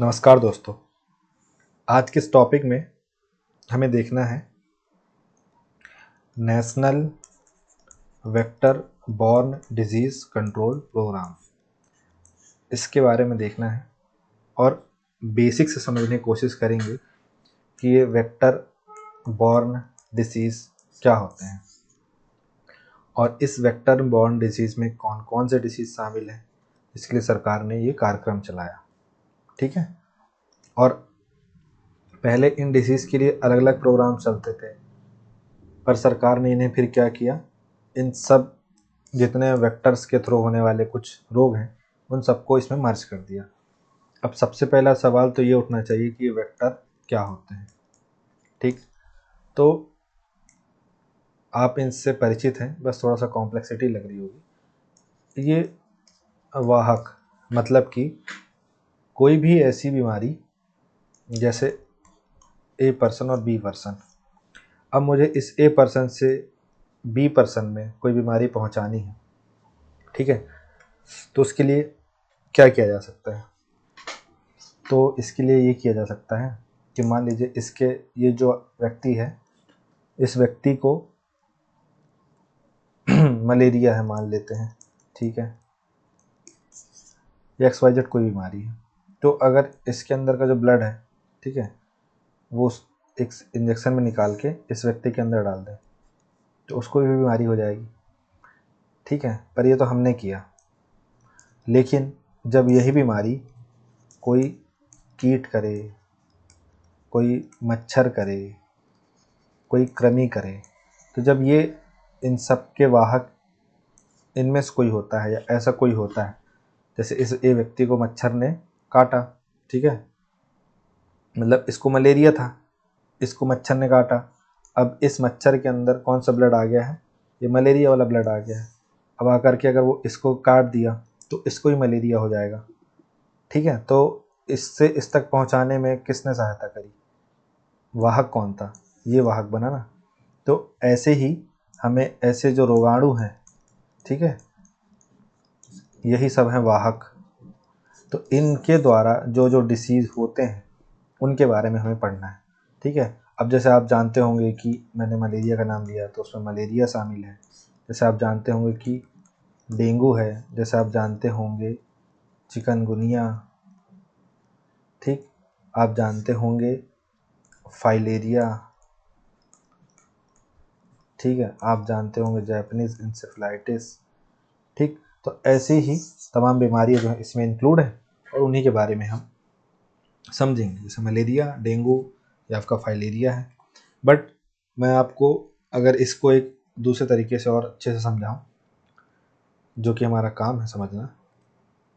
नमस्कार दोस्तों। आज के इस टॉपिक में हमें देखना है national vector borne disease control programme. इसके बारे में देखना है और बेसिक से समझने की कोशिश करेंगे कि ये वेक्टर बॉर्न डिसीज़ क्या होते हैं और इस वेक्टर बॉर्न डिसीज़ में कौन कौन से डिसीज़ शामिल हैं। इसके लिए सरकार ने ये कार्यक्रम चलाया, ठीक है। और पहले इन डिसीज़ के लिए अलग अलग प्रोग्राम चलते थे, पर सरकार ने इन्हें फिर क्या किया, इन सब जितने वेक्टर्स के थ्रू होने वाले कुछ रोग हैं उन सबको इसमें मर्ज कर दिया। अब सबसे पहला सवाल तो ये उठना चाहिए कि ये वेक्टर क्या होते हैं, ठीक। तो आप इनसे परिचित हैं, बस थोड़ा सा कॉम्प्लेक्सिटी लग रही होगी। ये वाहक मतलब कि कोई भी ऐसी बीमारी जैसे ए पर्सन और बी पर्सन, अब मुझे इस ए पर्सन से बी पर्सन में कोई बीमारी पहुंचानी है, ठीक है। तो उसके लिए क्या किया जा सकता है? तो इसके लिए ये किया जा सकता है कि मान लीजिए इसके ये जो व्यक्ति है, इस व्यक्ति को मलेरिया है मान लेते हैं, ठीक है, या XYZ कोई बीमारी है। तो अगर इसके अंदर का जो ब्लड है, ठीक है, वो एक इंजेक्शन में निकाल के इस व्यक्ति के अंदर डाल दें तो उसको भी बीमारी हो जाएगी, ठीक है। पर ये तो हमने किया, लेकिन जब यही बीमारी कोई कीट करे, कोई मच्छर करे, कोई कृमि करे, तो जब ये इन सब के वाहक इनमें से कोई होता है या ऐसा कोई होता है, जैसे इस ए व्यक्ति को मच्छर ने काटा, ठीक है, मतलब इसको मलेरिया था, इसको मच्छर ने काटा। अब इस मच्छर के अंदर कौन सा ब्लड आ गया है? ये मलेरिया वाला ब्लड आ गया है। अब आकर के अगर वो इसको काट दिया तो इसको ही मलेरिया हो जाएगा, ठीक है। तो इससे इस तक पहुंचाने में किसने सहायता करी? वाहक कौन था? ये वाहक बना ना। तो ऐसे ही हमें ऐसे जो रोगाणु हैं, ठीक है, यही सब हैं वाहक। तो इनके द्वारा जो जो डिसीज़ होते हैं उनके बारे में हमें पढ़ना है, ठीक है। अब जैसे आप जानते होंगे कि मैंने मलेरिया का नाम लिया तो उसमें मलेरिया शामिल है। जैसे आप जानते होंगे कि डेंगू है, जैसे आप जानते होंगे चिकनगुनिया, ठीक, आप जानते होंगे फाइलेरिया, ठीक है, आप जानते होंगे जापानीज इंसेफ्लाइटिस, ठीक। तो ऐसे ही तमाम बीमारियां जो है इसमें इंक्लूड है और उन्हीं के बारे में हम समझेंगे। जैसे मलेरिया, डेंगू या आपका फाइलेरिया है। बट मैं आपको अगर इसको एक दूसरे तरीके से और अच्छे से समझाऊं, जो कि हमारा काम है समझना,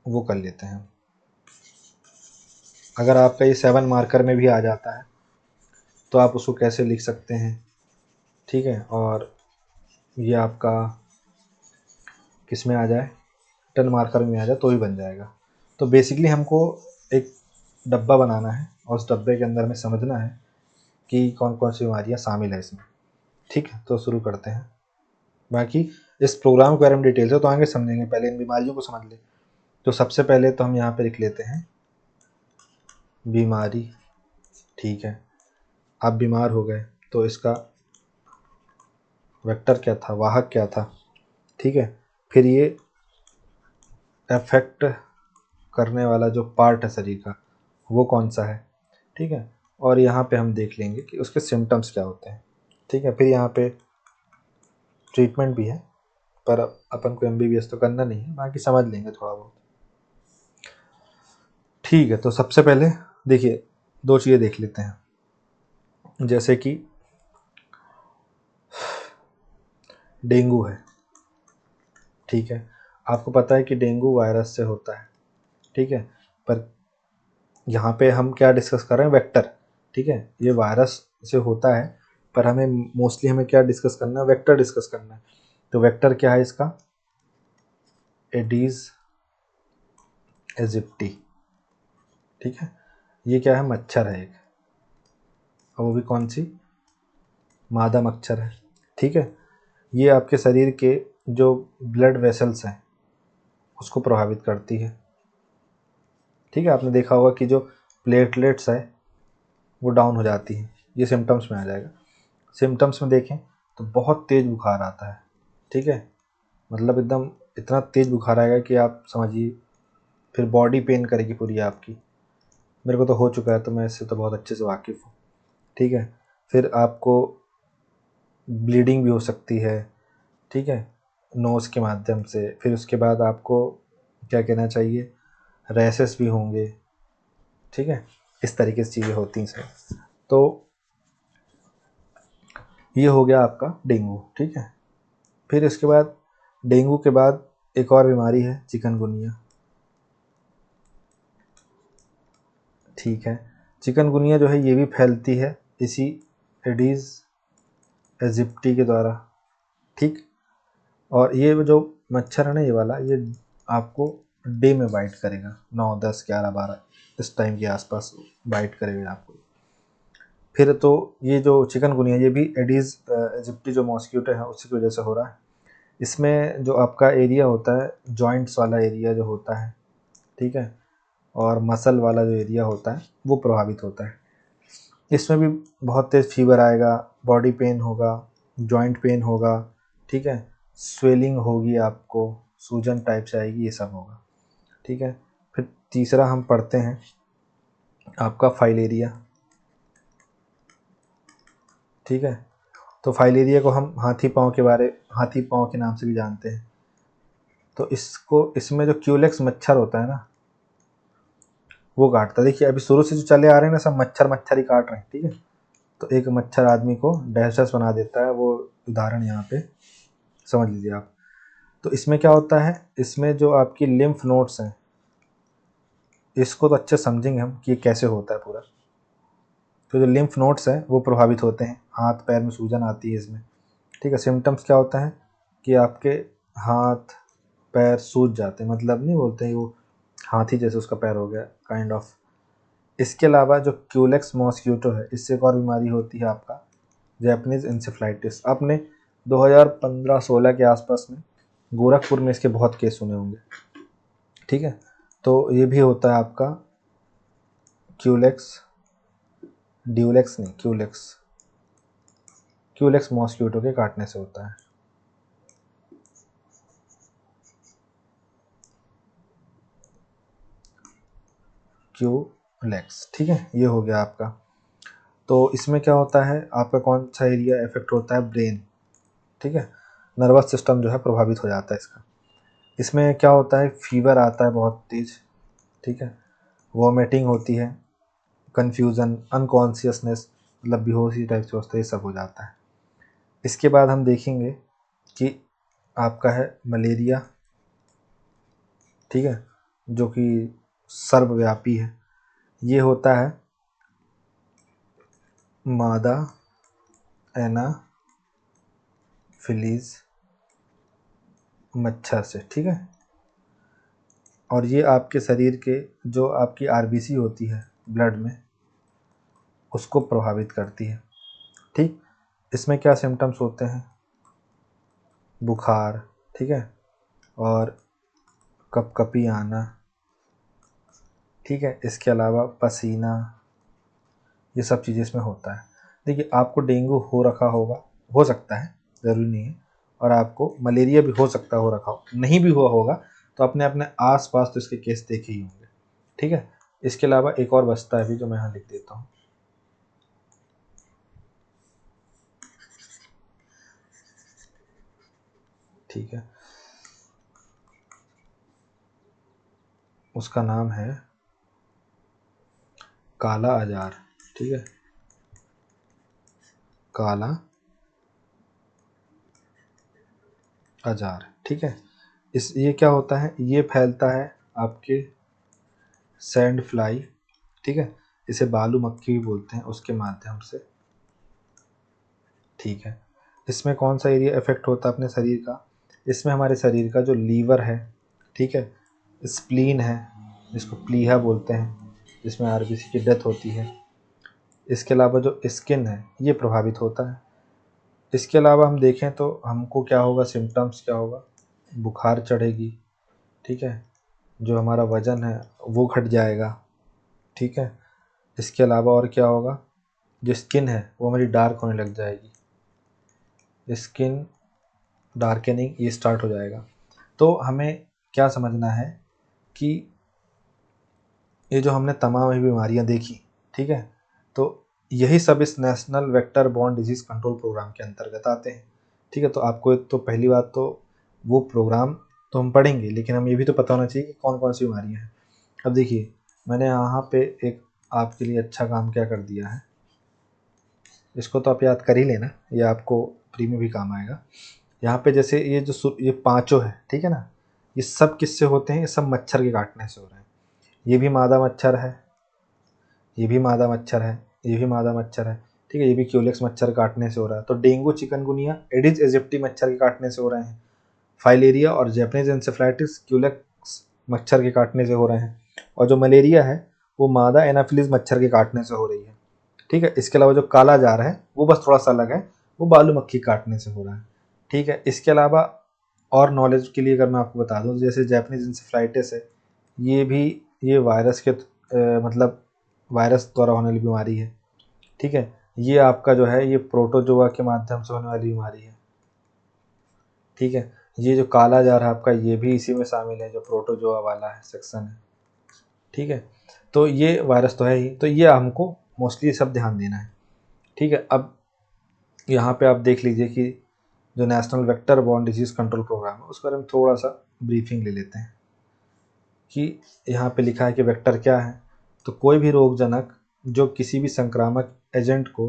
वो कर लेते हैं। अगर आपका ये 7 मार्कर में भी आ जाता है तो आप उसको कैसे लिख सकते हैं, ठीक है। और ये आपका किस में आ जाए, 10 मार्कर में आ जाए तो भी बन जाएगा। तो बेसिकली हमको एक डब्बा बनाना है और उस डब्बे के अंदर में समझना है कि कौन कौन सी बीमारियाँ शामिल है इसमें, ठीक है। तो शुरू करते हैं। बाकी इस प्रोग्राम के बारे में डिटेल से तो आगे समझेंगे, पहले इन बीमारियों को समझ ले। तो सबसे पहले तो हम यहाँ पे लिख लेते हैं बीमारी, ठीक है। आप बीमार हो गए तो इसका वेक्टर क्या था, वाहक क्या था, ठीक है। फिर ये अफेक्ट करने वाला जो पार्ट है शरीर का वो कौन सा है, ठीक है। और यहाँ पे हम देख लेंगे कि उसके सिम्टम्स क्या होते हैं, ठीक है। फिर यहाँ पे ट्रीटमेंट भी है, पर अपन को MBBS तो करना नहीं है, बाकी समझ लेंगे थोड़ा बहुत, ठीक है। तो सबसे पहले देखिए 2 चीज़ें देख लेते हैं। जैसे कि डेंगू है, ठीक है। आपको पता है कि डेंगू वायरस से होता है, ठीक है। पर यहाँ पे हम क्या डिस्कस कर रहे हैं, वेक्टर, ठीक है। ये वायरस से होता है पर हमें मोस्टली हमें क्या डिस्कस करना है, वेक्टर डिस्कस करना है। तो वेक्टर क्या है इसका, एडीज एजिप्टी, ठीक है। ये क्या है, मच्छर है एक, और वो भी कौन सी, मादा मच्छर है, ठीक है। ये आपके शरीर के जो ब्लड वेसल्स हैं उसको प्रभावित करती है, ठीक है। आपने देखा होगा कि जो प्लेटलेट्स है वो डाउन हो जाती हैं, ये सिम्टम्स में आ जाएगा। सिम्टम्स में देखें तो बहुत तेज़ बुखार आता है, ठीक है, मतलब एकदम इतना तेज़ बुखार आएगा कि आप समझिए फिर बॉडी पेन करेगी पूरी आपकी। मेरे को तो हो चुका है, तो मैं इससे तो बहुत अच्छे से वाकिफ़ हूँ, ठीक है। फिर आपको ब्लीडिंग भी हो सकती है, ठीक है, नोज़ के माध्यम से। फिर उसके बाद आपको क्या कहना चाहिए, रैशेस भी होंगे, ठीक है। इस तरीके से चीज़ें होती हैं सर। तो ये हो गया आपका डेंगू, ठीक है। फिर इसके बाद डेंगू के बाद एक और बीमारी है चिकनगुनिया, ठीक है। चिकनगुनिया जो है ये भी फैलती है इसी एडीज एजिप्टी के द्वारा, ठीक। और ये जो मच्छर है ना, ये वाला, ये आपको डे में बाइट करेगा, 9, 10, 11, 12 इस टाइम के आसपास बाइट करेगा आपको। फिर तो ये जो चिकनगुनिया ये भी एडीज एजिप्टी जो मॉस्किटो है उसी की वजह से हो रहा है। इसमें जो आपका एरिया होता है, जॉइंट्स वाला एरिया जो होता है, ठीक है, और मसल वाला जो एरिया होता है वो प्रभावित होता है। इसमें भी बहुत तेज़ फीवर आएगा, बॉडी पेन होगा, जॉइंट पेन होगा, ठीक है, स्वेलिंग होगी, आपको सूजन टाइप से आएगी, ये सब होगा, ठीक है। फिर तीसरा हम पढ़ते हैं आपका फाइलेरिया, ठीक है। तो फाइलेरिया को हम हाथी पाँव के नाम से भी जानते हैं। तो इसमें जो क्यूलेक्स मच्छर होता है ना वो काटता है। देखिए अभी शुरू से जो चले आ रहे हैं ना, सब मच्छर मच्छर ही काट रहे हैं, ठीक है। तो एक मच्छर आदमी को डैशेस बना देता है, वो उदाहरण यहाँ पे समझ लीजिए आप। तो इसमें क्या होता है, इसमें जो आपकी लिम्फ नोड्स हैं, इसको तो अच्छे समझेंगे हम कि ये कैसे होता है पूरा। तो जो लिम्फ नोड्स हैं वो प्रभावित होते हैं, हाथ पैर में सूजन आती है इसमें, ठीक है। सिम्टम्स क्या होता है कि आपके हाथ पैर सूज जाते हैं, मतलब नहीं बोलते हैं वो हाथी जैसे उसका पैर हो गया, काइंड ऑफ। इसके अलावा जो क्यूलेक्स मॉस्किटो है, इससे एक और बीमारी होती है आपका जैपनीज इंसेफ्लाइटिस। आपने 2015-16 के आसपास में गोरखपुर में इसके बहुत केस सुने होंगे, ठीक है। तो ये भी होता है आपका क्यूलेक्स मॉस्किटो के काटने से होता है। क्यूलेक्स, ठीक है, ये हो गया आपका। तो इसमें क्या होता है, आपका कौन सा एरिया इफेक्ट होता है, ब्रेन, ठीक है, नर्वस सिस्टम जो है प्रभावित हो जाता है इसका। इसमें क्या होता है, फीवर आता है बहुत तेज, ठीक है, वॉमिटिंग होती है, कन्फ्यूज़न, अनकॉन्शियसनेस, मतलब बेहोशी टाइप से होता है, ये सब हो जाता है। इसके बाद हम देखेंगे कि आपका है मलेरिया, ठीक है, जो कि सर्वव्यापी है। ये होता है मादा एनाफिलीज मच्छर से, ठीक है। और ये आपके शरीर के जो आपकी आरबीसी होती है ब्लड में, उसको प्रभावित करती है, ठीक। इसमें क्या सिम्टम्स होते हैं, बुखार, ठीक है, और कपकपी आना, ठीक है। इसके अलावा पसीना, ये सब चीज़ें इसमें होता है। देखिए आपको डेंगू हो रखा होगा, हो सकता है, ज़रूरी नहीं है, और आपको मलेरिया भी हो सकता हो रखा हो, नहीं भी हुआ होगा तो अपने अपने आस पास तो इसके केस देखे ही होंगे, ठीक है। इसके अलावा एक और बचता है भी, जो मैं यहाँ लिख देता हूँ, ठीक है, उसका नाम है काला अजार, ठीक है, काला अजार, ठीक है। ये क्या होता है, ये फैलता है आपके सैंड फ्लाई, ठीक है, इसे बालू मक्खी भी बोलते हैं, उसके माध्यम से, ठीक है। इसमें कौन सा एरिया इफेक्ट होता है अपने शरीर का, इसमें हमारे शरीर का जो लीवर है, ठीक है, स्प्लीन है, जिसको प्लीहा बोलते हैं, जिसमें आरबीसी की डेथ होती है। इसके अलावा जो स्किन है ये प्रभावित होता है। इसके अलावा हम देखें तो हमको क्या होगा, सिम्टम्स क्या होगा, बुखार चढ़ेगी, ठीक है, जो हमारा वज़न है वो घट जाएगा, ठीक है, इसके अलावा और क्या होगा, जो स्किन है वो हमारी डार्क होने लग जाएगी, स्किन डार्कनिंग ये स्टार्ट हो जाएगा। तो हमें क्या समझना है कि ये जो हमने तमाम ये बीमारियां देखी, ठीक है, तो यही सब इस national vector borne disease control programme के अंतर्गत आते हैं। ठीक है, तो आपको तो पहली बात तो वो प्रोग्राम तो हम पढ़ेंगे, लेकिन हमें ये भी तो पता होना चाहिए कि कौन कौन सी बीमारियां हैं। अब देखिए, मैंने यहाँ पे एक आपके लिए अच्छा काम क्या कर दिया है, इसको तो आप याद कर ही लेना, ये आपको प्री में भी काम आएगा। यहाँ पे जैसे ये पांचों है, ठीक है ना, ये सब किससे होते हैं, ये सब मच्छर के काटने से हो रहे हैं। ये भी मादा मच्छर है, ये भी मादा मच्छर है, ये भी मादा मच्छर है, ठीक है, ये भी क्यूलेक्स मच्छर काटने से हो रहा है। तो डेंगू, चिकनगुनिया, एडिस एजिप्टी मच्छर के काटने से हो रहे हैं। फाइलेरिया और जैपनीज एन्सेफलाइटिस क्यूलेक्स मच्छर के काटने से हो रहे हैं। और जो मलेरिया है वो मादा एनाफिलिस मच्छर के काटने से हो रही है। ठीक है, इसके अलावा जो काला जार है वो बस थोड़ा सा अलग है, वो बालू मक्खी काटने से हो रहा है। ठीक है, इसके अलावा और नॉलेज के लिए अगर मैं आपको बता दूं, जैसे जैपनीज इंसेफ्लाइटिस है, ये भी ये वायरस के मतलब वायरस द्वारा होने वाली बीमारी है। ठीक है, ये आपका जो है ये प्रोटोजोआ के माध्यम से होने वाली बीमारी है। ठीक है, ये जो काला जार है आपका, ये भी इसी में शामिल है, जो प्रोटोजोआ वाला है सेक्शन है। ठीक है, तो ये वायरस तो है ही, तो ये हमको मोस्टली सब ध्यान देना है। ठीक है, अब यहाँ पे आप देख लीजिए कि जो national vector borne disease control programme है उसके बारे में थोड़ा सा ब्रीफिंग ले लेते हैं कि यहाँ पे लिखा है कि वेक्टर क्या है। तो कोई भी रोगजनक जो किसी भी संक्रामक एजेंट को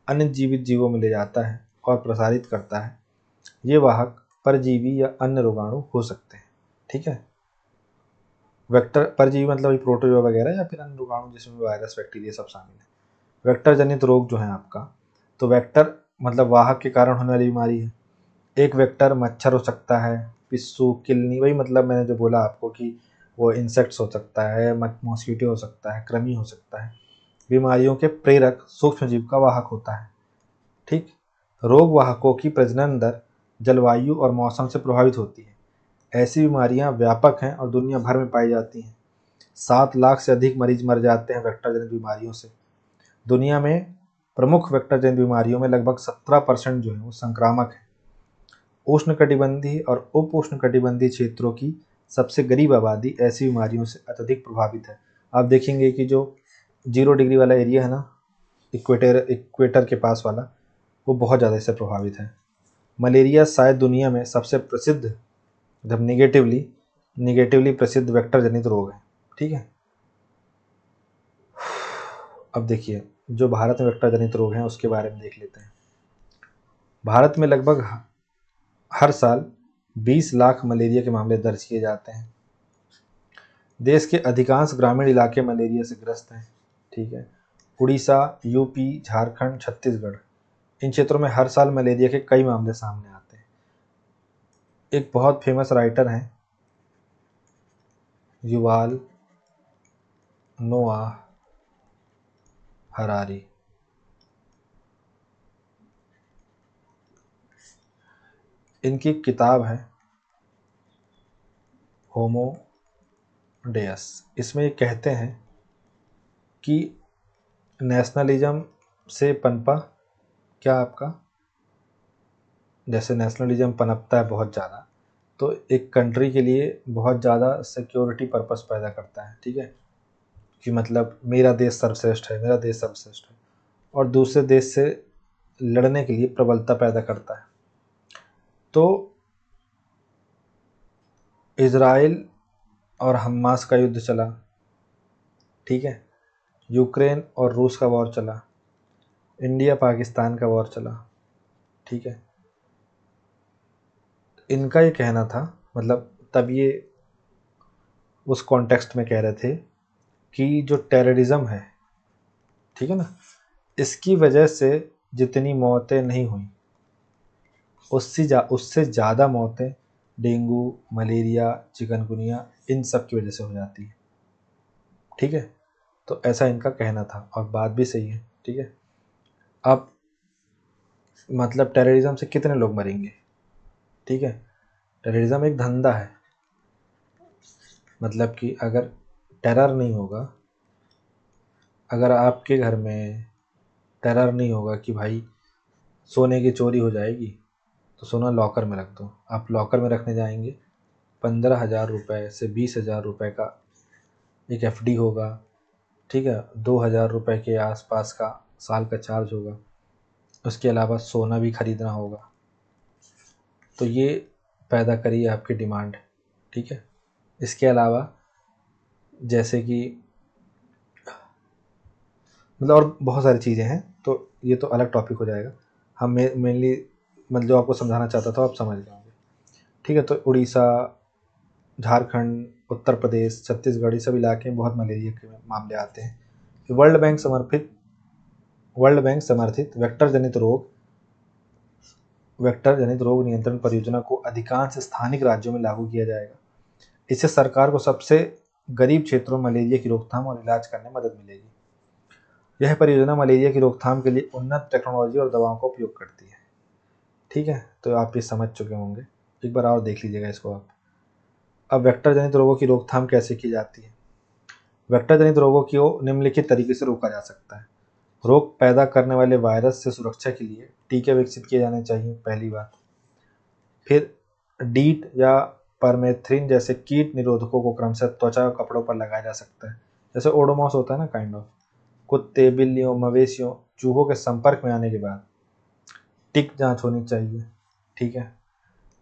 अन्य जीवित जीवों में ले जाता है और प्रसारित करता है, ये वाहक परजीवी या अन्य रोगाणु हो सकते हैं। ठीक है, वेक्टर परजीवी मतलब ये प्रोटोजोआ वगैरह या फिर अन्य रोगाणु जिसमें वायरस बैक्टीरिया सब शामिल है। वेक्टर जनित रोग जो है आपका, तो वेक्टर मतलब वाहक के कारण होने वाली बीमारी है। एक वेक्टर मच्छर हो सकता है, पिस्सू, किलनी, वही मतलब मैंने जो बोला आपको कि वो इंसेक्ट्स हो सकता है, मॉस्किटो हो सकता है, कृमि हो सकता है। बीमारियों के प्रेरक सूक्ष्म जीव का वाहक होता है। ठीक, रोग वाहकों की प्रजनन दर जलवायु और मौसम से प्रभावित होती है। ऐसी बीमारियां व्यापक हैं और दुनिया भर में पाई जाती हैं। 7 लाख से अधिक मरीज मर जाते हैं वेक्टर जनित बीमारियों से। दुनिया में प्रमुख वेक्टर जनित बीमारियों में लगभग 17% जो है वो संक्रामक है। उष्णकटिबंधीय और उप उष्णकटिबंधीय क्षेत्रों की सबसे गरीब आबादी ऐसी बीमारियों से अत्यधिक प्रभावित है। आप देखेंगे कि जो 0 डिग्री वाला एरिया है ना, इक्वेटर के पास वाला, वो बहुत ज़्यादा इससे प्रभावित है। मलेरिया शायद दुनिया में सबसे प्रसिद्ध, मतलब निगेटिवली प्रसिद्ध वेक्टर जनित रोग है। ठीक है, अब देखिए जो भारत में वेक्टर जनित रोग हैं उसके बारे में देख लेते हैं। भारत में लगभग हर साल 20 लाख मलेरिया के मामले दर्ज किए जाते हैं। देश के अधिकांश ग्रामीण इलाके मलेरिया से ग्रस्त हैं। ठीक है, उड़ीसा, यूपी, झारखंड, छत्तीसगढ़, इन क्षेत्रों में हर साल मलेरिया के कई मामले सामने आते हैं। एक बहुत फेमस राइटर हैं युवाल नोआह हरारी। इनकी एक किताब है होमो डेयस। इसमें ये कहते हैं कि नेशनलिज्म से पनपा, क्या आपका, जैसे नेशनलिज्म पनपता है बहुत ज़्यादा, तो एक कंट्री के लिए बहुत ज़्यादा सिक्योरिटी पर्पस पैदा करता है। ठीक है, कि मतलब मेरा देश सर्वश्रेष्ठ है, मेरा देश सर्वश्रेष्ठ है, और दूसरे देश से लड़ने के लिए प्रबलता पैदा करता है। तो इज़राइल और हमास का युद्ध चला। ठीक है, यूक्रेन और रूस का वॉर चला, इंडिया पाकिस्तान का वॉर चला। ठीक है, इनका ये कहना था, मतलब तब ये उस कॉन्टेक्स्ट में कह रहे थे कि जो टेररिज्म है, ठीक है ना, इसकी वजह से जितनी मौतें नहीं हुई उससे ज़्यादा मौतें डेंगू, मलेरिया, चिकनगुनिया, इन सब की वजह से हो जाती है। ठीक है, तो ऐसा इनका कहना था और बात भी सही है। ठीक है, अब मतलब टेररिज्म से कितने लोग मरेंगे। ठीक है, टेररिज्म एक धंधा है, मतलब कि अगर टेरर नहीं होगा, अगर आपके घर में टेरर नहीं होगा कि भाई सोने की चोरी हो जाएगी, तो सोना लॉकर में रख दो। आप लॉकर में रखने जाएंगे, 15,000 रुपये से 20,000 रुपये का एक एफडी होगा, ठीक है, 2,000 रुपये के आसपास का साल का चार्ज होगा, उसके अलावा सोना भी खरीदना होगा। तो ये पैदा करिए आपकी डिमांड, ठीक है। इसके अलावा जैसे कि मतलब और बहुत सारी चीज़ें हैं, तो ये तो अलग टॉपिक हो जाएगा। हम मेनली मतलब जो आपको समझाना चाहता था आप समझ जाओगे, ठीक है। तो उड़ीसा, झारखंड, उत्तर प्रदेश, छत्तीसगढ़, ये सब इलाके में बहुत मलेरिया के मामले आते हैं। वर्ल्ड बैंक समर्थित वेक्टर जनित रोग नियंत्रण परियोजना को अधिकांश स्थानिक राज्यों में लागू किया जाएगा। इससे सरकार को सबसे गरीब क्षेत्रों में मलेरिया की रोकथाम और इलाज करने में मदद मिलेगी। यह परियोजना मलेरिया की रोकथाम के लिए उन्नत टेक्नोलॉजी और दवाओं का उपयोग करती है, ठीक है। तो आप ये समझ चुके होंगे, एक बार और देख लीजिएगा इसको आप। अब वेक्टर जनित रोगों की रोकथाम कैसे की जाती है। वेक्टर जनित रोगों को निम्नलिखित तरीके से रोका जा सकता है। रोग पैदा करने वाले वायरस से सुरक्षा के लिए टीके विकसित किए जाने चाहिए, पहली बात। फिर डीट या परमेथ्रिन जैसे कीट निरोधकों को क्रमशः त्वचा कपड़ों पर लगाया जा सकता है, जैसे ओडोमॉस होता है ना, काइंड ऑफ। कुत्ते, बिल्लियों, मवेशियों, चूहों के संपर्क में आने के बाद टिक जांच होनी चाहिए, ठीक है।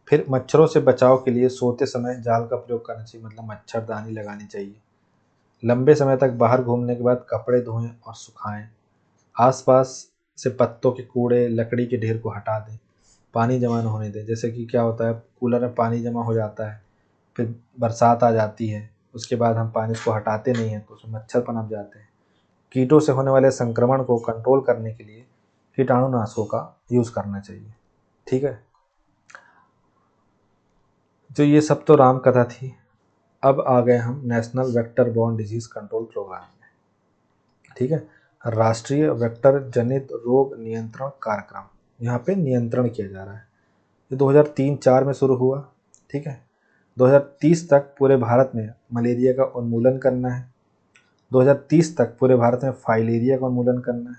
फिर मच्छरों से बचाव के लिए सोते समय जाल का प्रयोग करना चाहिए, मतलब मच्छरदानी लगानी चाहिए। लंबे समय तक बाहर घूमने के बाद कपड़े धोएं और सुखाएं। आसपास से पत्तों के कूड़े, लकड़ी के ढेर को हटा दें। पानी जमा न होने दें, जैसे कि क्या होता है, कूलर में पानी जमा हो जाता है, फिर बरसात आ जाती है, उसके बाद हम पानी को हटाते नहीं हैं तो उसमें मच्छर पनप जाते हैं। कीटों से होने वाले संक्रमण को कंट्रोल करने के लिए कीटाणुनाशकों का यूज़ करना चाहिए, ठीक है। तो ये सब तो राम कथा थी। अब आ गए हम national vector borne disease control programme में, ठीक है। राष्ट्रीय वेक्टर जनित रोग नियंत्रण कार्यक्रम, यहाँ पे नियंत्रण किया जा रहा है। ये 2003-04 में शुरू हुआ, ठीक है। 2030 तक पूरे भारत में मलेरिया का उन्मूलन करना है। 2030 तक पूरे भारत में फाइलेरिया का उन्मूलन करना है।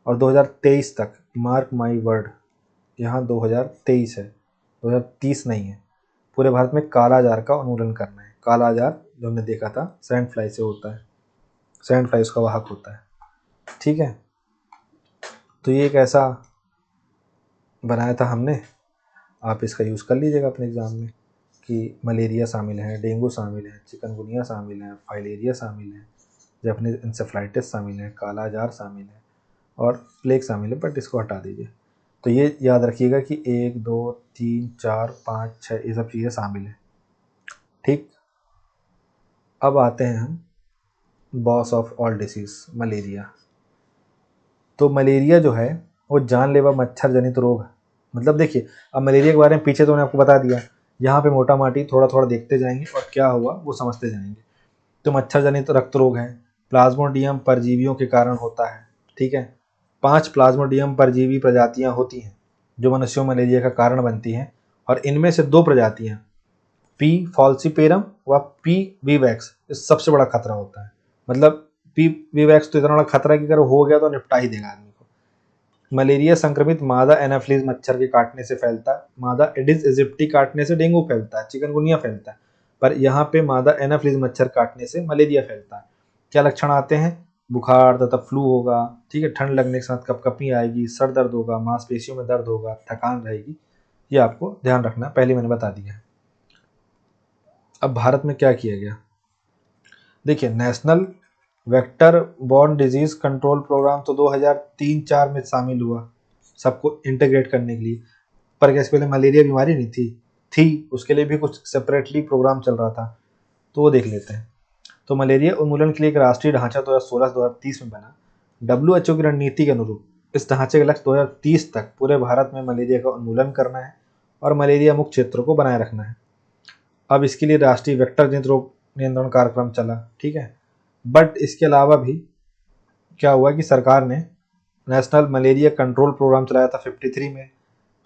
और 2023 तक, मार्क माई वर्ड, यहाँ 2023 है, 2030 नहीं है, पूरे भारत में कालाजार का उन्मूलन करना है। कालाजार जो हमने देखा था सैंड फ्लाई से होता है, सैंड फ्लाई उसका वाहक होता है, ठीक है। तो ये एक ऐसा बनाया था हमने, आप इसका यूज़ कर लीजिएगा अपने एग्ज़ाम में, कि मलेरिया शामिल है, डेंगू शामिल है, चिकनगुनिया शामिल है, फाइलेरिया शामिल है, जैपनीज इंसेफ्लाइटिस शामिल है, कालाजार शामिल है और प्लेग शामिल है, बट इसको हटा दीजिए। तो ये याद रखिएगा कि 1, 2, 3, 4, 5, 6 ये सब चीज़ें शामिल हैं, ठीक। अब आते हैं हम boss of all disease, malaria. तो मलेरिया जो है वो जानलेवा मच्छर जनित रोग है। मतलब देखिए, अब मलेरिया के बारे में पीछे तो मैंने आपको बता दिया, यहाँ पे मोटा माटी थोड़ा थोड़ा देखते जाएंगे और क्या हुआ वो समझते जाएंगे। तो मच्छर जनित रक्त रोग है, प्लाज्मोडियम परजीवियों के कारण होता है, ठीक है। 5 प्लाज्मोडियम परजीवी प्रजातियां होती हैं जो मनुष्यों में मलेरिया का कारण बनती हैं, और इनमें से 2 प्रजातियां पी फॉल्सीपेरम व पी वीवैक्स सबसे बड़ा खतरा होता है। मतलब पी वीवैक्स तो इतना बड़ा खतरा है कि अगर हो गया तो निपटा ही देगा आदमी को। मलेरिया संक्रमित मादा एनाफिलीज मच्छर के काटने से फैलता है, मादा एडिस इजिप्टी काटने से डेंगू फैलता है, चिकनगुनिया फैलता है, पर यहाँ पे मादा एनाफिलीज मच्छर काटने से मलेरिया फैलता है। क्या लक्षण आते हैं, बुखार तथा फ्लू होगा, ठीक है, ठंड लगने के साथ कपकपी आएगी, सर दर्द होगा, मांसपेशियों में दर्द होगा, थकान रहेगी। ये आपको ध्यान रखना, पहले मैंने बता दिया है। अब भारत में क्या किया गया, देखिए, national vector borne disease control programme तो 2003-04 में शामिल हुआ सबको इंटीग्रेट करने के लिए। पर क्या इसके पहले मलेरिया बीमारी नहीं थी, उसके लिए भी कुछ सेपरेटली प्रोग्राम चल रहा था, तो वो देख लेते हैं। तो मलेरिया उन्मूलन के लिए एक राष्ट्रीय ढांचा 2016-2030 में बना। WHO की रणनीति के अनुरूप इस ढांचे का लक्ष्य 2030 तक पूरे भारत में मलेरिया का उन्मूलन करना है और मलेरिया मुक्त क्षेत्रों को बनाए रखना है। अब इसके लिए राष्ट्रीय वेक्टर जनित रोग नियंत्रण कार्यक्रम चला, ठीक है। बट इसके अलावा भी क्या हुआ कि सरकार ने नेशनल मलेरिया कंट्रोल प्रोग्राम चलाया था 53 में,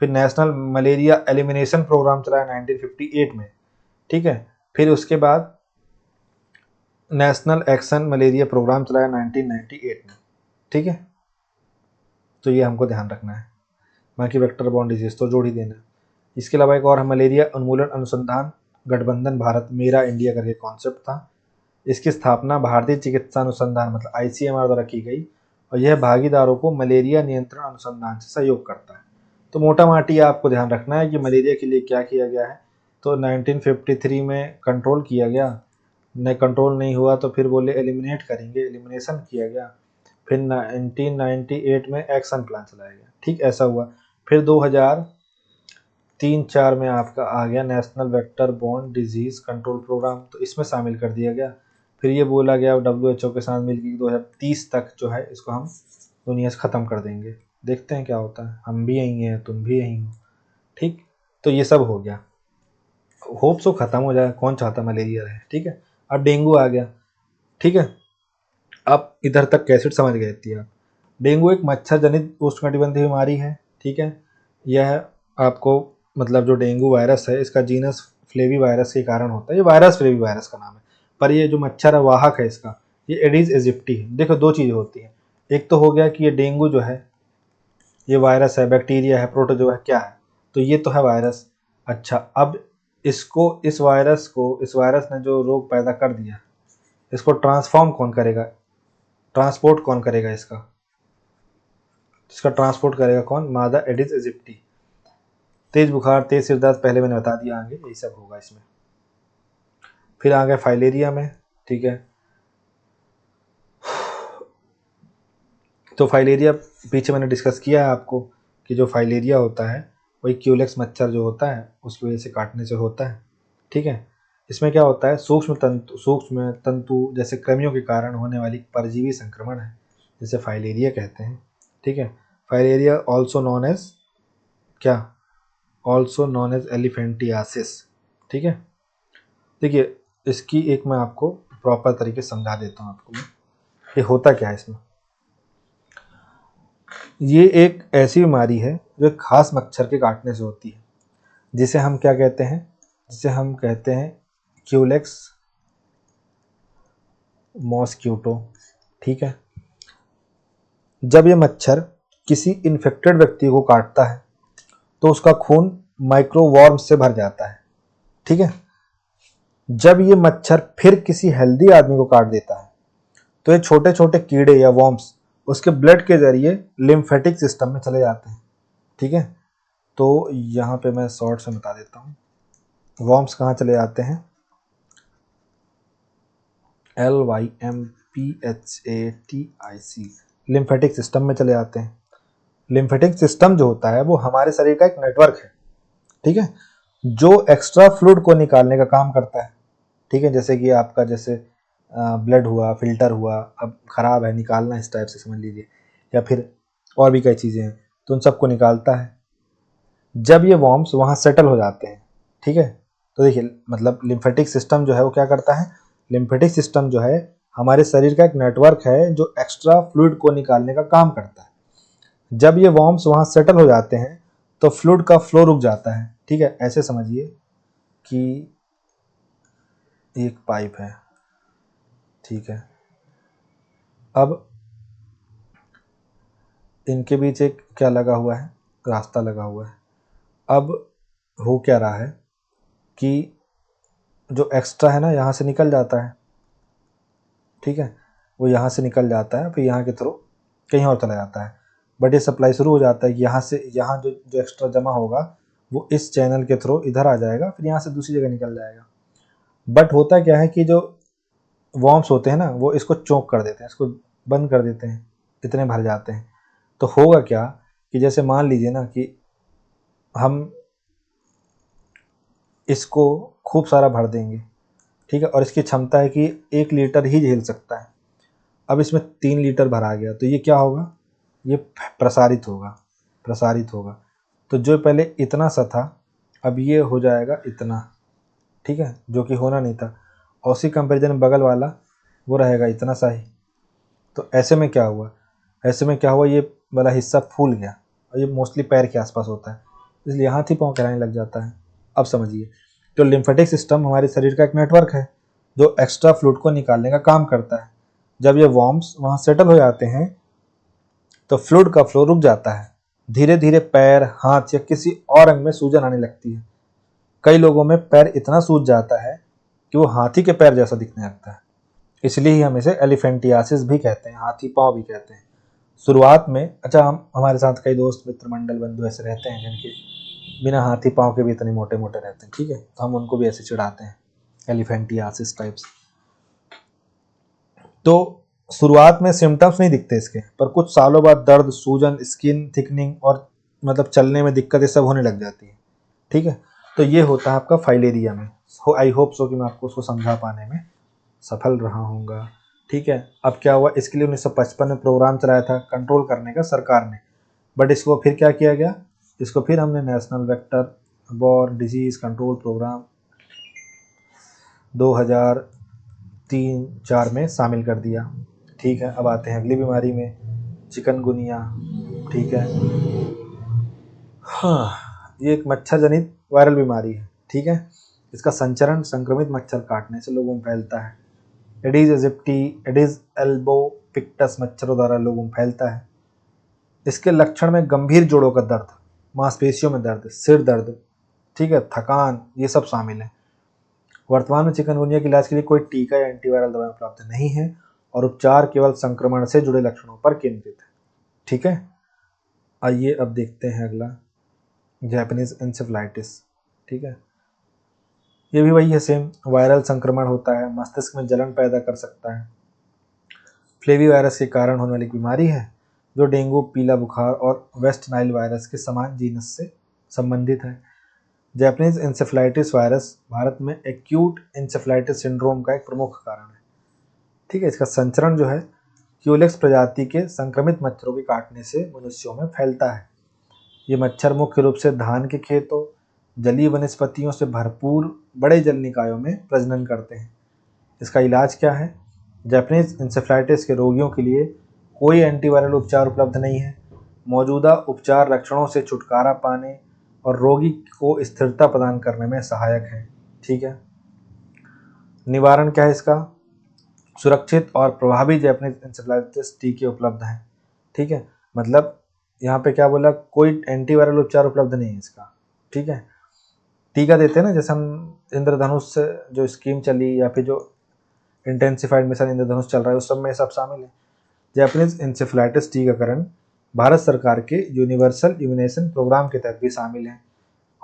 फिर नेशनल मलेरिया एलिमिनेशन प्रोग्राम चलाया 1958 में, ठीक है। फिर उसके बाद नेशनल एक्शन मलेरिया प्रोग्राम चलाया 1998 में, ठीक है। तो ये हमको ध्यान रखना है। बाकी वेक्टर बॉर्न डिजीज तो जोड़ ही देना है। इसके अलावा एक और है मलेरिया उन्मूलन अनुसंधान गठबंधन भारत मेरा इंडिया करके कॉन्सेप्ट था। इसकी स्थापना भारतीय चिकित्सा अनुसंधान मतलब ICMR द्वारा की गई और यह भागीदारों को मलेरिया नियंत्रण अनुसंधान से सहयोग करता है। तो मोटा माटी आपको ध्यान रखना है कि मलेरिया के लिए क्या किया गया है। तो 1953 में कंट्रोल किया गया, न कंट्रोल नहीं हुआ तो फिर बोले एलिमिनेट करेंगे, एलिमिनेशन किया गया। फिर 1998 में एक्शन प्लान चलाया गया, ठीक ऐसा हुआ। फिर 2003-4 में आपका आ गया national vector borne disease control programme, तो इसमें शामिल कर दिया गया। फिर ये बोला गया WHO के साथ मिलकर 2030 तक जो है इसको हम दुनिया से ख़त्म कर देंगे। देखते हैं क्या होता है, हम भी यहीं हैं, तुम भी यहीं हो, ठीक। तो ये सब हो गया, होप सो ख़त्म हो जाए, कौन चाहता मलेरिया रहे, ठीक है। अब डेंगू आ गया, ठीक है। अब इधर तक कैसे समझ गए थी आप। डेंगू एक मच्छर जनित उष्णकटिबंधीय बीमारी है, ठीक है। यह आपको मतलब जो डेंगू वायरस है इसका जीनस फ्लेवी वायरस के कारण होता है। ये वायरस फ्लेवी वायरस का नाम है, पर ये जो मच्छर है वाहक है इसका, ये एडिस एजिप्टी है। देखो दो चीज़ें होती हैं, एक तो हो गया कि ये डेंगू जो है ये वायरस है, बैक्टीरिया है, प्रोटोजोआ है, क्या है, तो ये तो है वायरस। अच्छा, अब इसको इस वायरस ने जो रोग पैदा कर दिया, इसको ट्रांसफॉर्म कौन करेगा, ट्रांसपोर्ट कौन करेगा इसका ट्रांसपोर्ट करेगा कौन, मादा एडिस एजिप्टी। तेज बुखार, तेज सिर दर्द पहले मैंने बता दिया, आगे यही सब होगा इसमें। फिर आ गया फाइलेरिया में, ठीक है। तो फाइलेरिया पीछे मैंने डिस्कस किया है आपको कि जो फाइलेरिया होता है वही क्यूलेक्स मच्छर जो होता है उसकी वजह से काटने से होता है, ठीक है। इसमें क्या होता है, सूक्ष्म तंतु जैसे कृमियों के कारण होने वाली परजीवी संक्रमण है, जिसे फाइलेरिया कहते हैं, ठीक है। फाइलेरिया ऑल्सो नॉन एज क्या, ऑल्सो नॉन एज एलिफेंटियासिस, ठीक है। देखिए इसकी एक मैं आपको प्रॉपर तरीके से समझा देता हूँ आपको, ये होता क्या है इसमें। ये एक ऐसी बीमारी है जो एक खास मच्छर के काटने से होती है, जिसे हम क्या कहते हैं, जिसे हम कहते हैं क्यूलेक्स मॉस्क्यूटो, ठीक है। जब ये मच्छर किसी इन्फेक्टेड व्यक्ति को काटता है तो उसका खून माइक्रोवॉर्म से भर जाता है, ठीक है। जब ये मच्छर फिर किसी हेल्दी आदमी को काट देता है तो ये छोटे छोटे कीड़े या वॉर्म्स उसके ब्लड के जरिए लिम्फेटिक सिस्टम में चले जाते हैं, ठीक है। तो यहाँ पे मैं शॉर्ट से बता देता हूँ, वॉर्म्स कहाँ चले जाते हैं, LYMPHATIC, लिम्फेटिक सिस्टम में चले जाते हैं। लिम्फेटिक सिस्टम जो होता है वो हमारे शरीर का एक नेटवर्क है, ठीक है, जो एक्स्ट्रा फ्लूइड को निकालने का काम करता है, ठीक है। जैसे कि आपका जैसे ब्लड हुआ, फिल्टर हुआ, अब ख़राब है निकालना, इस टाइप से समझ लीजिए, या फिर और भी कई चीज़ें हैं, तो उन सबको निकालता है। जब ये वॉर्म्स वहाँ सेटल हो जाते हैं, ठीक है, तो देखिए मतलब लिम्फेटिक सिस्टम जो है वो क्या करता है, लिम्फेटिक सिस्टम जो है हमारे शरीर का एक नेटवर्क है जो एक्स्ट्रा फ्लूइड को निकालने का काम करता है। जब ये वॉर्म्स वहाँ सेटल हो जाते हैं तो फ्लूइड का फ्लो रुक जाता है, ठीक है। ऐसे समझिए कि एक पाइप है, ठीक है, अब इनके बीच एक क्या लगा हुआ है, रास्ता लगा हुआ है। अब हो क्या रहा है कि जो एक्स्ट्रा है ना यहाँ से निकल जाता है, ठीक है, वो यहाँ से निकल जाता है, फिर यहाँ के थ्रू कहीं और चला जाता है। बट ये सप्लाई शुरू हो जाता है कि यहाँ से यहाँ जो एक्स्ट्रा जमा होगा वो इस चैनल के थ्रू इधर आ जाएगा, फिर यहाँ से दूसरी जगह निकल जाएगा। बट होता क्या है कि जो वॉर्म्स होते हैं ना वो इसको चोक कर देते हैं, इसको बंद कर देते हैं, इतने भर जाते हैं। तो होगा क्या कि जैसे मान लीजिए ना कि हम इसको खूब सारा भर देंगे, ठीक है, और इसकी क्षमता है कि 1 लीटर ही झेल सकता है। अब इसमें 3 लीटर भरा गया तो ये क्या होगा, ये प्रसारित होगा। तो जो पहले इतना सा था अब ये हो जाएगा इतना, ठीक है, जो कि होना नहीं था। और उसी कंपेरिजन में बगल वाला वो रहेगा इतना सा ही। तो ऐसे में क्या हुआ, ये वाला हिस्सा फूल गया, और ये मोस्टली पैर के आसपास होता है, इसलिए हाथ ही पाँव कराने लग जाता है। अब समझिए, तो लिम्फेटिक सिस्टम हमारे शरीर का एक नेटवर्क है, जो एक्स्ट्रा फ्लूइड को निकालने का काम करता है। जब ये वॉर्म्स वहाँ सेटल हो जाते हैं तो फ्लूइड का फ्लो रुक जाता है। धीरे धीरे पैर, हाथ या किसी और अंग में सूजन आने लगती है। कई लोगों में पैर इतना सूज जाता है कि वो हाथी के पैर जैसा दिखने लगता है। इसलिए ही हम इसे एलिफेंटियासिस भी कहते हैं, हाथी पाँव भी कहते हैं। शुरुआत में अच्छा, हम हमारे साथ कई दोस्त मित्र मंडल बंधु ऐसे रहते हैं जिनके बिना हाथी पाँव के भी इतने मोटे मोटे रहते हैं, ठीक है, तो हम उनको भी ऐसे चिढ़ाते हैं, एलिफेंटियासिस टाइप्स। तो शुरुआत में सिम्टम्स नहीं दिखते इसके, पर कुछ सालों बाद दर्द, सूजन, स्किन थिकनिंग और मतलब चलने में दिक्कत ये सब होने लग जाती है, ठीक है। तो ये होता है आपका फाइलेरिया में। आई होप सो कि मैं आपको उसको समझा पाने में सफल रहा हूँगा, ठीक है। अब क्या हुआ, इसके लिए 1955 में प्रोग्राम चलाया था कंट्रोल करने का सरकार ने, बट इसको फिर क्या किया गया, इसको फिर हमने national vector borne disease control programme 2003-4 में शामिल कर दिया, ठीक है। अब आते हैं अगली बीमारी में, चिकनगुनिया, ठीक है। हाँ, ये एक मच्छर जनित वायरल बीमारी है, ठीक है। इसका संचरण संक्रमित मच्छर काटने से लोगों में फैलता है। एडिस एजिप्टी, एडिस एल्बोपिक्टस मच्छरों द्वारा लोगों में फैलता है। इसके लक्षण में गंभीर जोड़ों का दर्द, मांसपेशियों में दर्द, सिर दर्द, ठीक है, थकान, ये सब शामिल है। वर्तमान में चिकनगुनिया के इलाज के लिए कोई टीका या एंटीवायरल दवाएं उपलब्ध नहीं है और उपचार केवल संक्रमण से जुड़े लक्षणों पर केंद्रित है, ठीक है। आइए अब देखते हैं अगला, जापानीज इंसेफेलाइटिस, ठीक है। ये भी वही है, सेम वायरल संक्रमण होता है, मस्तिष्क में जलन पैदा कर सकता है। फ्लेवी वायरस के कारण होने वाली बीमारी है जो डेंगू, पीला बुखार और वेस्ट नाइल वायरस के समान जीनस से संबंधित है। जापानीज इंसेफेलाइटिस वायरस भारत में एक्यूट इंसेफेलाइटिस सिंड्रोम का एक प्रमुख कारण है, ठीक है। इसका संचरण जो है क्यूलेक्स प्रजाति के संक्रमित मच्छरों के काटने से मनुष्यों में फैलता है। ये मच्छर मुख्य रूप से धान के खेतों, जलीय वनस्पतियों से भरपूर बड़े जल निकायों में प्रजनन करते हैं। इसका इलाज क्या है, जापानीज इंसेफेलाइटिस के रोगियों के लिए कोई एंटीवायरल उपचार उपलब्ध नहीं है। मौजूदा उपचार लक्षणों से छुटकारा पाने और रोगी को स्थिरता प्रदान करने में सहायक है, ठीक है। निवारण क्या है इसका, सुरक्षित और प्रभावी जापानीज इंसेफेलाइटिस टीके उपलब्ध हैं, ठीक है। मतलब यहाँ पे क्या बोला, कोई एंटीवायरल उपचार उपलब्ध नहीं है इसका, ठीक है। टीका देते हैं ना, जैसे हम इंद्रधनुष से जो स्कीम चली या फिर जो इंटेंसिफाइड मिशन इंद्रधनुष चल रहा है उस सब में सब शामिल है। जापानीज इंसेफेलाइटिस टीकाकरण भारत सरकार के यूनिवर्सल इम्यूनेशन प्रोग्राम के तहत भी शामिल है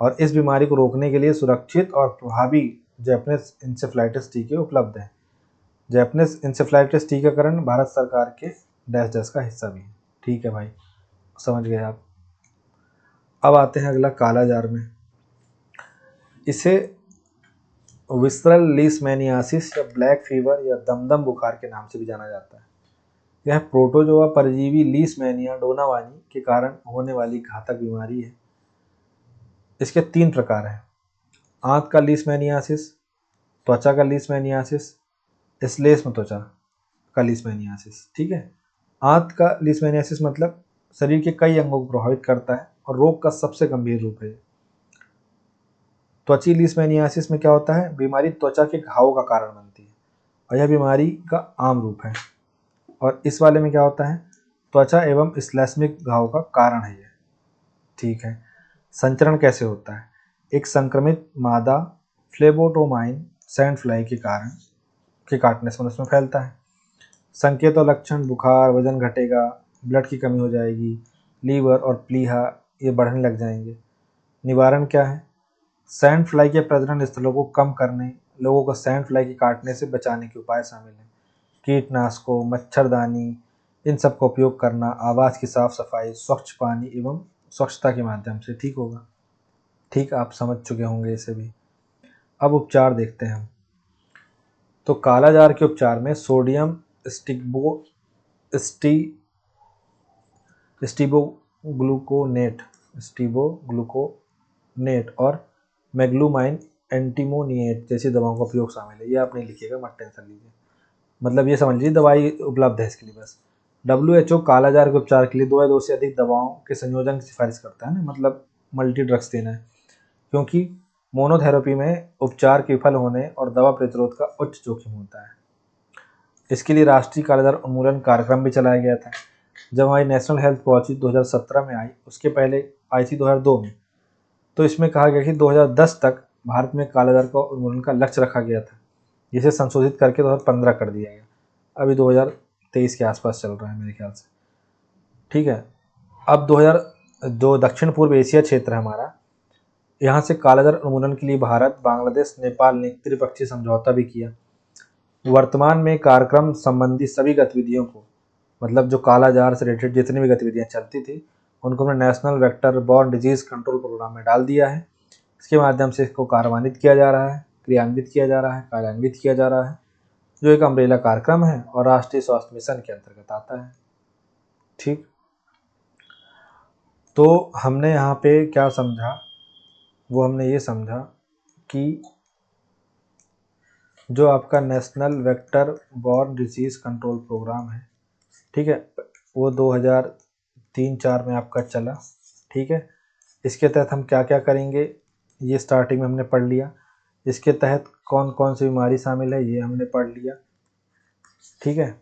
और इस बीमारी को रोकने के लिए सुरक्षित और प्रभावी जापानीज इंसेफेलाइटिस टीके उपलब्ध हैं। जापानीज इंसेफेलाइटिस टीकाकरण भारत सरकार के डैश डैश का हिस्सा भी है, ठीक है भाई, समझ गए आप। अब आते हैं अगला काला जार में। इसे विसरल लीशमैनियासिस या ब्लैक फीवर या दमदम बुखार के नाम से भी जाना जाता है। यह प्रोटोजोआ परजीवी लीशमैनिया डोनावानी के कारण होने वाली घातक बीमारी है। इसके 3 प्रकार हैं, आंत का लीशमैनियासिस, त्वचा का लीशमैनियासिस, श्लेष्म त्वचा का लीशमैनियासिस, ठीक है। आंत का लीशमैनियासिस मतलब शरीर के कई अंगों को प्रभावित करता है और रोग का सबसे गंभीर रूप है। त्वची लीशमैनियासिस में क्या होता है, बीमारी त्वचा के घावों का कारण बनती है और यह बीमारी का आम रूप है। और इस वाले में क्या होता है, त्वचा एवं श्लेष्मिक घाव का कारण है ये, ठीक है। संचरण कैसे होता है, एक संक्रमित मादा फ्लेबोटोमाइन सैंड फ्लाई के कारण के काटने से मनुष्य में फैलता है। संकेत और लक्षण, बुखार, वजन घटेगा, ब्लड की कमी हो जाएगी, लीवर और प्लीहा ये बढ़ने लग जाएंगे। निवारण क्या है, सैंड फ्लाई के प्रजनन स्थलों को कम करने, लोगों को सैंड फ्लाई के काटने से बचाने के उपाय शामिल हैं। कीटनाशकों, मच्छरदानी, इन सब का उपयोग करना, आवाज़ की साफ सफाई, स्वच्छ पानी एवं स्वच्छता के माध्यम से ठीक होगा, ठीक, आप समझ चुके होंगे इसे भी। अब उपचार देखते हैं हम। तो काला जार के उपचार में सोडियम स्टीबोग्लूकोनेट और मेग्लूमाइन एंटीमोनिएट जैसी दवाओं का उपयोग शामिल है। ये आप नहीं लिखिएगा, मत टेंशन लीजिए, मतलब ये समझ लीजिए दवाई उपलब्ध है इसके लिए बस। WHO काला जार के उपचार के लिए 2 या 2 से अधिक दवाओं के संयोजन की सिफारिश करता है ना, मतलब मल्टी ड्रग्स देना है, क्योंकि मोनोथेरेपी में उपचार के विफल होने और दवा प्रतिरोध का उच्च जोखिम होता है। इसके लिए राष्ट्रीय कालाजार उन्मूलन कार्यक्रम भी चलाया गया था। जब हमारी नेशनल हेल्थ पॉलिसी 2017 में आई, उसके पहले आई थी 2002 में, तो इसमें कहा गया कि 2010 तक भारत में कालाजार का उन्मूलन का लक्ष्य रखा गया था, जिसे संशोधित करके 2015 कर दिया गया। अभी 2023 के आसपास चल रहा है मेरे ख्याल से। ठीक है, अब 2000 जो दक्षिण पूर्व एशिया क्षेत्र है हमारा, यहाँ से कालाजार उन्मूलन के लिए भारत, बांग्लादेश, नेपाल ने त्रिपक्षीय समझौता भी किया। वर्तमान में कार्यक्रम संबंधी सभी गतिविधियों को, मतलब जो कालाजार से रिलेटेड जितनी भी गतिविधियां चलती थी, उनको हमने national vector borne disease control programme में डाल दिया है। इसके माध्यम से इसको कार्यान्वित किया जा रहा है, कार्यान्वित किया जा रहा है, जो एक अम्ब्रेला कार्यक्रम है और राष्ट्रीय स्वास्थ्य मिशन के अंतर्गत आता है। ठीक, तो हमने यहाँ पे क्या समझा, वो हमने ये समझा कि जो आपका national vector borne disease control programme है, ठीक है, वो 2003-4 में आपका चला। ठीक है, इसके तहत हम क्या क्या करेंगे ये स्टार्टिंग में हमने पढ़ लिया। इसके तहत कौन कौन सी बीमारी शामिल है ये हमने पढ़ लिया। ठीक है,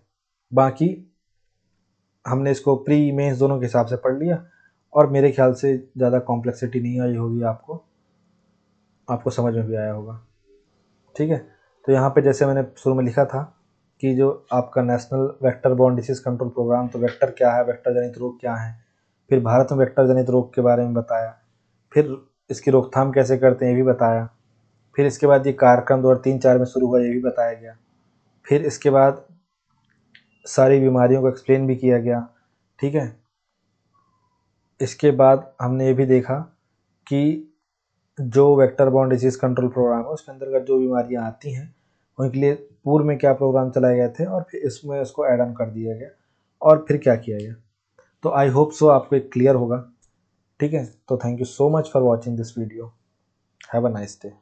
बाकी हमने इसको प्री मेंस दोनों के हिसाब से पढ़ लिया, और मेरे ख्याल से ज़्यादा कॉम्प्लेक्सिटी नहीं आई होगी, आपको समझ में भी आया होगा। ठीक है, तो यहाँ पे जैसे मैंने शुरू में लिखा था कि जो आपका national vector borne disease control programme, तो वेक्टर क्या है, वेक्टर जनित रोग क्या है, फिर भारत में वेक्टर जनित रोग के बारे में बताया, फिर इसकी रोकथाम कैसे करते हैं ये भी बताया, फिर इसके बाद ये कार्यक्रम 2003-4 में शुरू हुआ ये भी बताया गया, फिर इसके बाद सारी बीमारियों को एक्सप्लेन भी किया गया। ठीक है, इसके बाद हमने ये भी देखा कि जो vector borne disease control programme है उसके अंतर्गत जो बीमारियां आती हैं उनके लिए पूर्व में क्या प्रोग्राम चलाए गए थे, और फिर इसमें उसको ऐड ऑन कर दिया गया, और फिर क्या किया गया। तो आई होप सो आपको एक क्लियर होगा। ठीक है, तो thank you so much for watching this video. Have a nice day.